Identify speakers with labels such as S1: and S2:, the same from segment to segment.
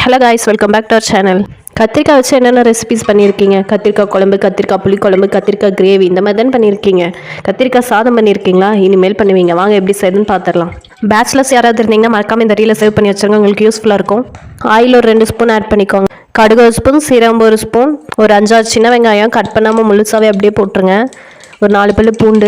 S1: Hello guys, welcome back to our channel. கத்திரிக்காய் வச்சு என்னென்ன ரெசிபிஸ் பண்ணியிருக்கீங்க? கத்திரிக்காய் குழம்பு, கத்திரிக்காய் புளி குழம்பு, கத்திரிக்காய் கிரேவி, இந்த மாதிரி தான் பண்ணியிருக்கீங்க. கத்திரிக்காய் சாதம் பண்ணியிருக்கீங்களா? இனிமேல் பண்ணுவீங்க. வாங்க எப்படி செய்யுதுன்னு பார்த்துடலாம். பேச்சுலர்ஸ் யாராவது இருந்தீங்கன்னா மறக்காம இந்த ரீலை சேவ் பண்ணி வச்சுருங்க, உங்களுக்கு யூஸ்ஃபுல்லாக இருக்கும். ஆயில் ஒரு 2 ஸ்பூன் ஆட் பண்ணிக்கோங்க. கடுகு 1 ஸ்பூன், சீரகம் 1 ஸ்பூன், ஒரு 5-6 சின்ன வெங்காயம் கட் பண்ணாமல் முழுசாவே அப்படியே போட்டுருங்க. ஒரு 4 பல்லு பூண்டு,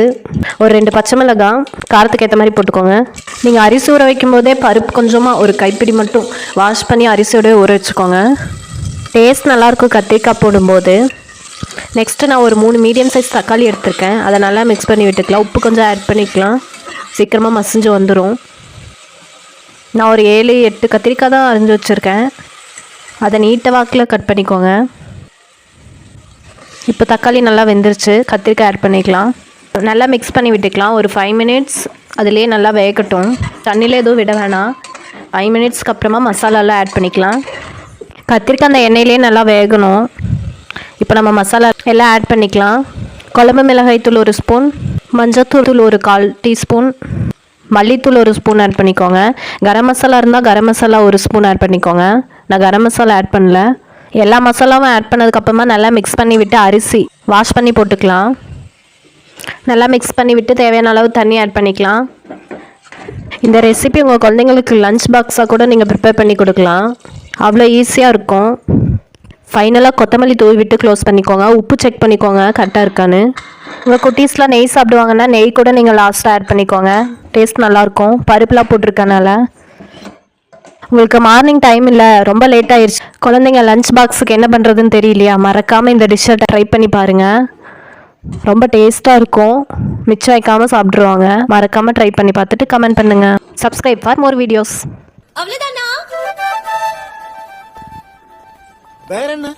S1: ஒரு 2 பச்சை மிளகாய், காரத்துக்கு ஏற்ற மாதிரி போட்டுக்கோங்க. நீங்கள் அரிசி ஊற வைக்கும் போதே பருப்பு கொஞ்சமாக ஒரு கைப்பிடி மட்டும் வாஷ் பண்ணி அரிசியோடய ஊற வச்சுக்கோங்க. டேஸ்ட் நல்லாயிருக்கும் கத்திரிக்காய் போடும்போது. நெக்ஸ்ட்டு நான் ஒரு 3 மீடியம் சைஸ் தக்காளி எடுத்திருக்கேன். அதை நல்லா மிக்ஸ் பண்ணி விட்டுக்கலாம். உப்பு கொஞ்சம் ஆட் பண்ணிக்கலாம், சீக்கிரமாக மசிஞ்சு வந்துடும். நான் ஒரு 7-8 கத்திரிக்காய் தான் அரிஞ்சு வச்சுருக்கேன். அதை நீட்ட வாக்கில் கட் பண்ணிக்கோங்க. இப்போ தக்காளி நல்லா வெந்துருச்சு, கத்திரிக்காய் ஆட் பண்ணிக்கலாம். நல்லா மிக்ஸ் பண்ணி விட்டுக்கலாம். ஒரு 5 மினிட்ஸ் அதிலே நல்லா வேகட்டும். தண்ணியில் எதுவும் விட வேணாம். 5 மினிட்ஸ்க்கு அப்புறமா மசாலாலாம் ஆட் பண்ணிக்கலாம். கத்திரிக்காய் அந்த எண்ணெயிலே நல்லா வேகணும். இப்போ நம்ம மசாலா எல்லாம் ஆட் பண்ணிக்கலாம். குழம்பு மிளகாய் தூள் 1 ஸ்பூன், மஞ்சத்தூள் ஒரு 1/4 டீஸ்பூன், மல்லித்தூள் 1 ஸ்பூன் ஆட் பண்ணிக்கோங்க. கரம் மசாலா இருந்தால் கரம் மசாலா 1 ஸ்பூன் ஆட் பண்ணிக்கோங்க. நான் கரம் மசாலா ஆட் பண்ணல. எல்லா மசாலாவும் ஆட் பண்ணதுக்கப்புறமா நல்லா மிக்ஸ் பண்ணி விட்டு அரிசி வாஷ் பண்ணி போட்டுக்கலாம். நல்லா மிக்ஸ் பண்ணி விட்டு தேவையான அளவு தண்ணி ஆட் பண்ணிக்கலாம். இந்த ரெசிபி உங்கள் குழந்தைங்களுக்கு லஞ்ச் பாக்ஸாக கூட நீங்கள் ப்ரிப்பேர் பண்ணி கொடுக்கலாம். அவ்வளோ ஈஸியாக இருக்கும். ஃபைனலாக கொத்தமல்லி தூவி விட்டு க்ளோஸ் பண்ணிக்கோங்க. உப்பு செக் பண்ணிக்கோங்க கரெக்டாக இருக்கான்னு. உங்கள் குட்டீஸ்லாம் நெய் சாப்பிடுவாங்கன்னா நெய் கூட நீங்கள் லாஸ்ட்டாக ஆட் பண்ணிக்கோங்க. டேஸ்ட் நல்லாயிருக்கும், பருப்புலாம் போட்டிருக்கனால. உங்களுக்கு மார்னிங் டைம் இல்லை, ரொம்ப லேட் ஆயிடுச்சு, குழந்தைங்க லஞ்ச் பாக்ஸுக்கு என்ன பண்ணுறதுன்னு தெரியலையா, மறக்காமல் இந்த டிஷ்ஷை ட்ரை பண்ணி பாருங்கள். ரொம்ப டேஸ்ட்டாக இருக்கும், மிச்சம் வைக்காமல் சாப்பிட்ருவாங்க. மறக்காமல் ட்ரை பண்ணி பார்த்துட்டு கமெண்ட் பண்ணுங்கள். Subscribe for more videos.
S2: அவ்வளவுதானா? வேற என்ன?